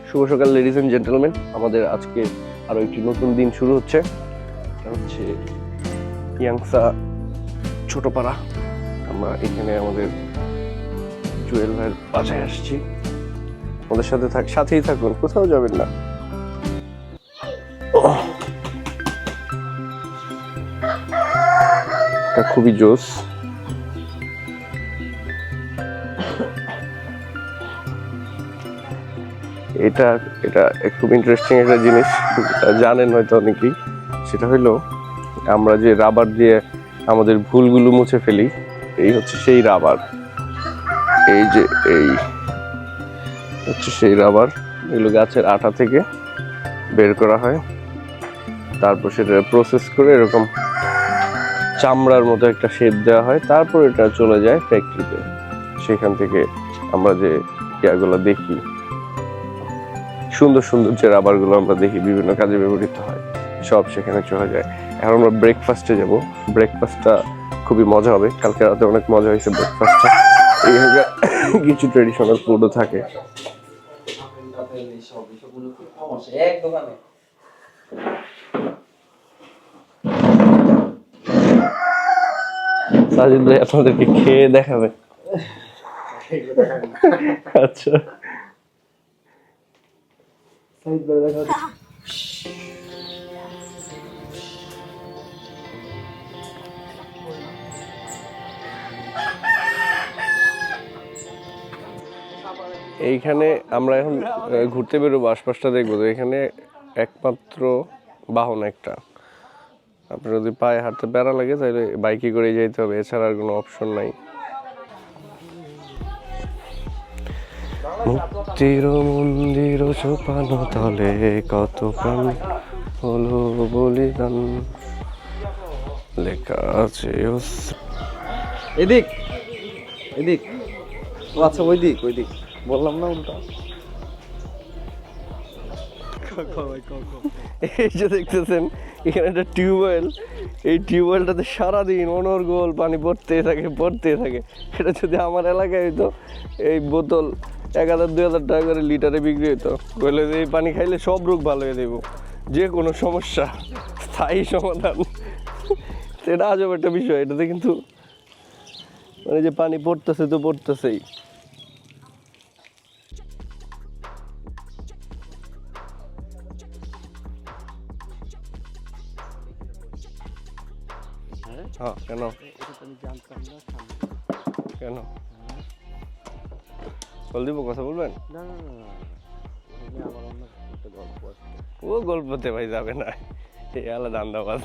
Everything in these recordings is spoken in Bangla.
শুভ সকাল লেডিজ এন্ড জেন্টলম্যান, আমাদের আজকে আরো একটি নতুন দিন শুরু হচ্ছে। এটা হচ্ছে ইয়াংসা ছোটপাড়া। আমরা এখানে আমাদের জুয়েল ভাইয়ের বাসায় আসছি। আমাদের সাথেই থাকুন, কোথাও যাবেন না। এটা খুবই জোস। এটা এটা খুব ইন্টারেস্টিং একটা জিনিস, জানেন হয়তো অনেকেই। সেটা হলো আমরা যে রাবার দিয়ে আমাদের ভুলগুলো মুছে ফেলি, এই হচ্ছে সেই রাবার। এই যে এই হচ্ছে সেই রাবার, এগুলো গাছের আঠা থেকে বের করা হয়, তারপর সেটা প্রসেস করে এরকম চামড়ার মতো একটা শেপ দেওয়া হয়, তারপর এটা চলে যায় ফ্যাক্টরিতে। সেখান থেকে আমরা যে ইয়াগুলো দেখি, সুন্দর সুন্দর যে রাবারগুলো আমরা দেখি বিভিন্ন কাজে ব্যবহৃত হয়, সব সেখানে চলে যায়। এখন আমরা ব্রেকফাস্টে যাব। ব্রেকফাস্টটা খুবই মজা হবে। কালকে রাতে অনেক মজা হয়েছে ব্রেকফাস্টটা। এইখানে কিছু ট্রেডিশনাল ফুডও থাকে। সাজিদ ভাই আপনাদেরকে খেয়ে দেখাবে। আচ্ছা, এইখানে আমরা এখন ঘুরতে বেরোবো, আশপাশটা দেখবো। তো এখানে একমাত্র বাহন একটা, আপনার যদি পায়ে হাঁটতে প্যারা লাগে তাহলে বাইকে করে যেতে হবে, এছাড়া আর কোনো অপশন নাই। মুক্তির মন্দির সোপানো তলে কত প্রাণ হলো বলিদান, লেখা আছে এদিক এদিক। ও আচ্ছা, ওই দিক বললাম না উল্টা। এই যে দেখতেছেন এখানে একটা টিউবওয়েল, এই টিউবওয়েলটাতে সারাদিন অনর্গল পানি পড়তেই থাকে। এটা যদি আমার এলাকায় হইতো, এই বোতল 1000-2000 টাকা করে লিটারে বিক্রি হইতো। বলে এই পানি খাইলে সব রোগ ভালো হয়ে দেবো, যে কোনো সমস্যা স্থায়ী সমাধান। এটা আজব একটা বিষয়। এটাতে কিন্তু মানে যে পানি পড়তেছে তো পড়তেছেই। হ্যাঁ, কেন কেন বল দিব, কথা বলবেন? ও গল্পতে ভাই যাবে না, এই আলাদা আন্দাবাদ।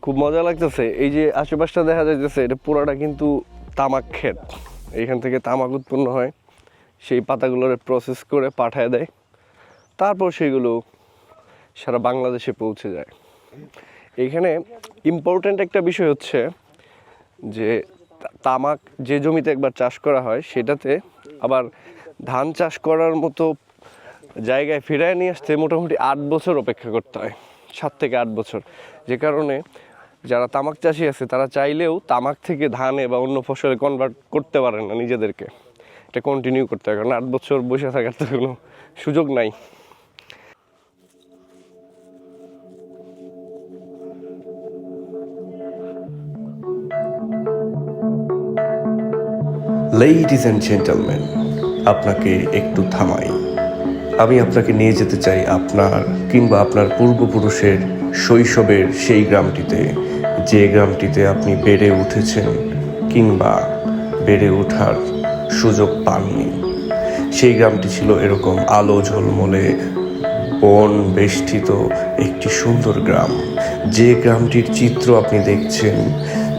খুব মজা লাগতেছে। এই যে আশেপাশটা দেখা যাইতেছে, এটা পুরাটা কিন্তু তামাক ক্ষেত। এইখান থেকে তামাক উৎপন্ন হয়, সেই পাতাগুলোর প্রসেস করে পাঠায় দেয়, তারপর সেগুলো সারা বাংলাদেশে পৌঁছে যায়। এইখানে ইম্পর্ট্যান্ট একটা বিষয় হচ্ছে যে তামাক যে জমিতে একবার চাষ করা হয়, সেটাতে আবার ধান চাষ করার মতো জায়গায় ফিরায় নিয়ে আসতে মোটামুটি 8 বছর অপেক্ষা করতে হয়, 7 থেকে 8 বছর। যে কারণে যারা তামাক চাষি আছে তারা চাইলেও তামাক থেকে ধানে বা অন্য ফসলে কনভার্ট করতে পারে না নিজেদেরকে। এটা কন্টিনিউ করতে হয়, কারণ 8 বছর বসে থাকার তো কোনো সুযোগ নাই। লেডিজ অ্যান্ড জেন্টলম্যান, আপনাকে একটু থামাই। আমি আপনাকে নিয়ে যেতে চাই আপনার কিংবা আপনার পূর্বপুরুষের শৈশবের সেই গ্রামটিতে, যে গ্রামটিতে আপনি বেড়ে উঠেছেন কিংবা বেড়ে ওঠার সুযোগ পাননি। সেই গ্রামটি ছিল এরকম আলো ঝলমলে বন বেষ্টিত একটি সুন্দর গ্রাম। যে গ্রামটির চিত্র আপনি দেখছেন,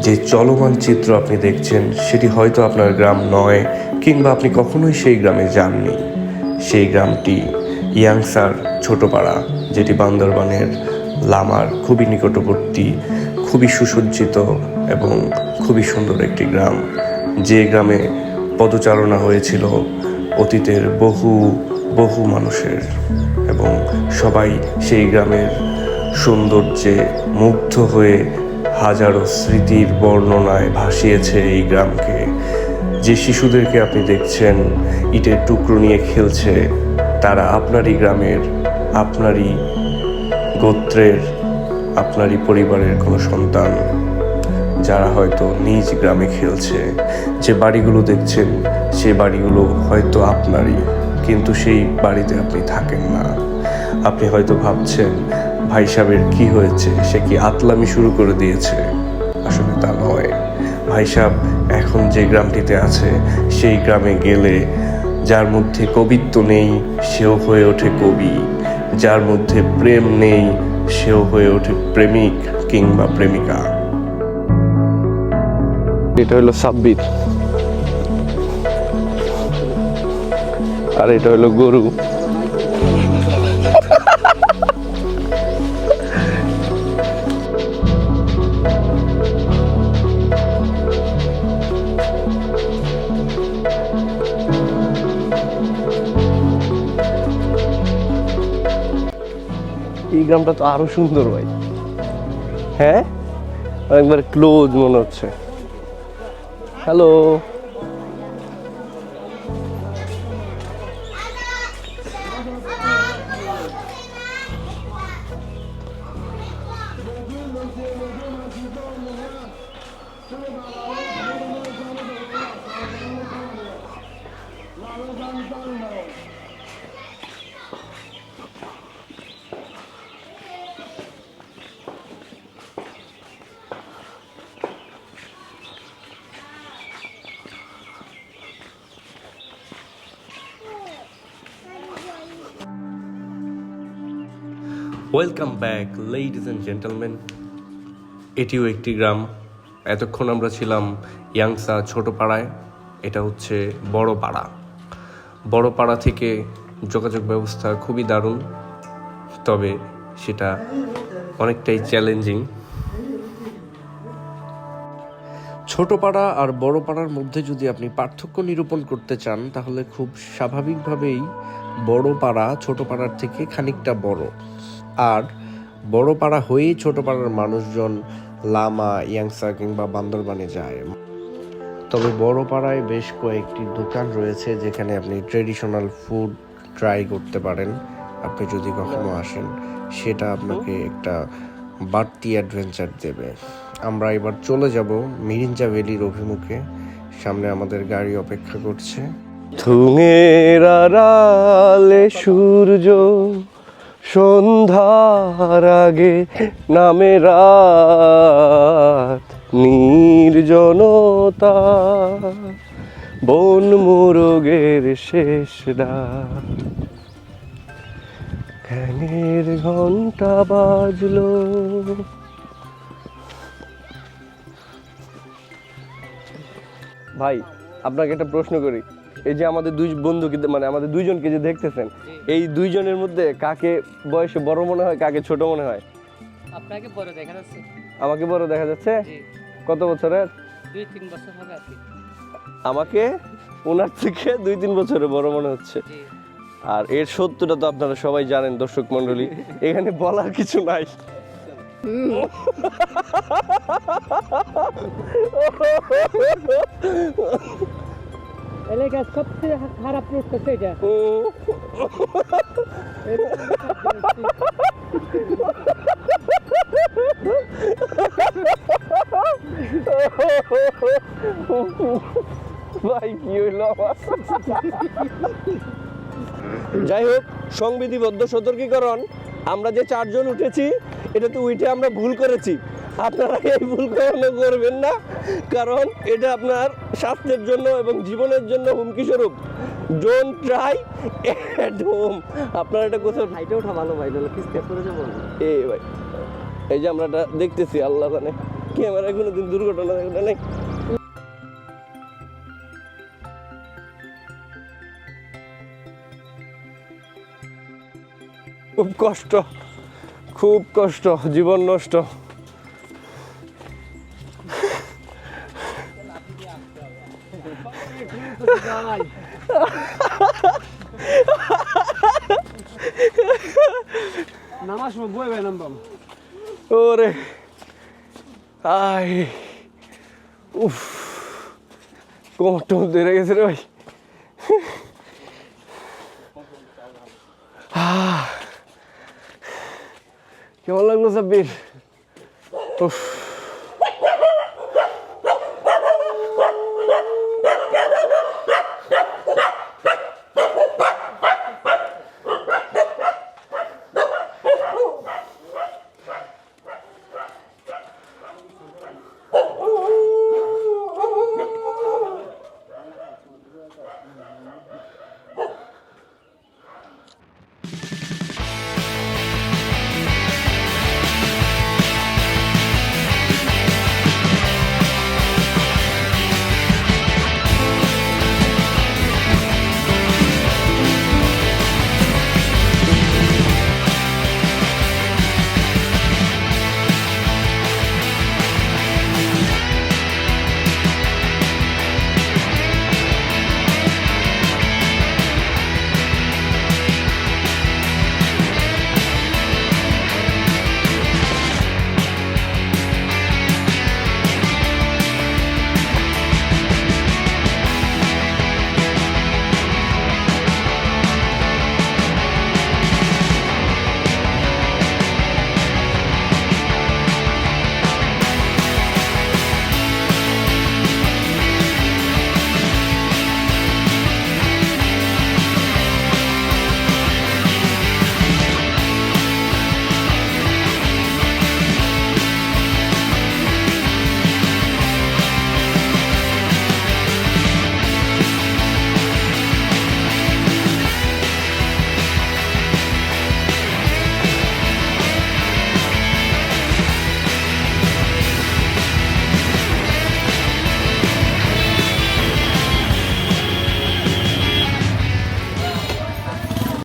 যে চলমান চিত্র আপনি দেখছেন, সেটি হয়তো আপনার গ্রাম নয়, কিংবা আপনি কখনোই সেই গ্রামে যাননি। সেই গ্রামটি ইয়াংসার ছোটপাড়া, যেটি বান্দরবানের লামার খুবই নিকটবর্তী, খুবই সুসজ্জিত এবং খুবই সুন্দর একটি গ্রাম। যে গ্রামে পদচারণা হয়েছিল অতীতের বহু বহু মানুষের, এবং সবাই সেই গ্রামের সৌন্দর্যে মুগ্ধ হয়ে হাজারো স্মৃতির বর্ণনায় ভাসিয়েছে এই গ্রামকে। যে শিশুদেরকে আপনি দেখছেন ইটের টুকরো নিয়ে খেলছে, তারা আপনারই গ্রামের, আপনারই গোত্রের, আপনারই পরিবারের কোনো সন্তান, যারা হয়তো নিজ গ্রামে খেলছে। যে বাড়িগুলো দেখছেন সেই বাড়িগুলো হয়তো আপনারই, কিন্তু সেই বাড়িতে আপনি থাকেন না। আপনি হয়তো ভাবছেন ভাই সাহেবের কি হয়েছে, সে কি আতলামি শুরু করে দিয়েছে? আসলে তা নয়। ভাই সাহেব এখন যে গ্রামটিতে আছে সেই গ্রামে গেলে যার মধ্যে কবিত্ব নেই সেও হয়ে ওঠে কবি, যার মধ্যে প্রেম নেই সেও হয়ে ওঠে প্রেমিক কিংবা প্রেমিকা। এটা হলো সাব্বির, আর এটা হলো গরু। এই গ্রামটা তো আরো সুন্দর ভাই। হ্যাঁ, একবার ক্লোজ মনে হচ্ছে। Hello, welcome back ladies and gentleman. এটিও একটি গ্রাম। এতক্ষণ আমরা ছিলাম ইয়াংসা ছোট পাড়ায়, এটা হচ্ছে বড় পাড়া। বড় পাড়া থেকে যোগাযোগ ব্যবস্থা খুবই দারুণ, তবে সেটা অনেকটাই চ্যালেঞ্জিং। ছোট পাড়া আর বড় পাড়ার মধ্যে যদি আপনি পার্থক্য নিরূপণ করতে চান, তাহলে খুব স্বাভাবিকভাবেই বড় পাড়া ছোট পাড়ার থেকে খানিকটা বড়, আর বড় পাড়া হয়েই ছোট পাড়ার মানুষজন লামা, ইয়াংসা কিংবা বান্দরবানে যায়। তবে বড় পাড়ায় বেশ কয়েকটি দোকান রয়েছে যেখানে আপনি ট্রেডিশনাল ফুড ট্রাই করতে পারেন। আপনি যদি কখনো আসেন, সেটা আপনাকে একটা বাড়তি অ্যাডভেঞ্চার দেবে। আমরা এবার চলে যাব মিরিঞ্জা ভ্যালির অভিমুখে। সামনে আমাদের গাড়ি অপেক্ষা করছে। ধুঙের আড়ালে সূর্য সন্ধ্যার আগে নামে রাত, নির্জনতা বন মোরগের শেষ রাত, ধ্যানের ঘন্টা বাজলো। ভাই, আপনাকে একটা প্রশ্ন করি। এই যে আমাদের দুই বন্ধুকে, মানে আমাদের দুইজনকে যে দেখতেছেন, এই দুইজনের মধ্যে কাকে বয়সে বড় মনে হয়, কাকে ছোট মনে হয়? আপনাকে বড় দেখা যাচ্ছে। আমাকে বড় দেখা যাচ্ছে? জি, কত বছরের? 2-3 বছর হবে আর কি। আমাকে ওনার থেকে 2-3 বছরের বড় মনে হচ্ছে। জি, আর এর সত্যটা তো আপনারা সবাই জানেন, দর্শক মণ্ডলী, এখানে বলার কিছু নাই। এলাকার সবচেয়ে খারাপ প্রশ্ন সেটা। ভাই কি হইল আমার? যাই হোক, সংবিধিবদ্ধ সতর্কীকরণ, আমরা যে 4 জন উঠেছি, এটা তো উঠে আমরা ভুল করেছি। আপনারা এই ভুল কখনো করবেন না, কারণ এটা আপনার স্বাস্থ্যের জন্য এবং জীবনের জন্য হুমকি স্বরূপ। Don't try at home. আপনারা এটা কোথাও হাইটে ওঠা ভালো ভাই, নাহলে কিস্তে করে যাবো। এই ভাই, এই যে আমরা এটা দেখতেছি, আল্লাহ জানে ক্যামেরায় কোনোদিন দুর্ঘটনা নেই। খুব কষ্ট, খুব কষ্ট, জীবন নষ্ট। নামাজ বই ভাই নামবাম। ওরে আই উফ কোমর টোমর ধরে গেছে রে ভাই কেমন লাগলো সাব্বির উফ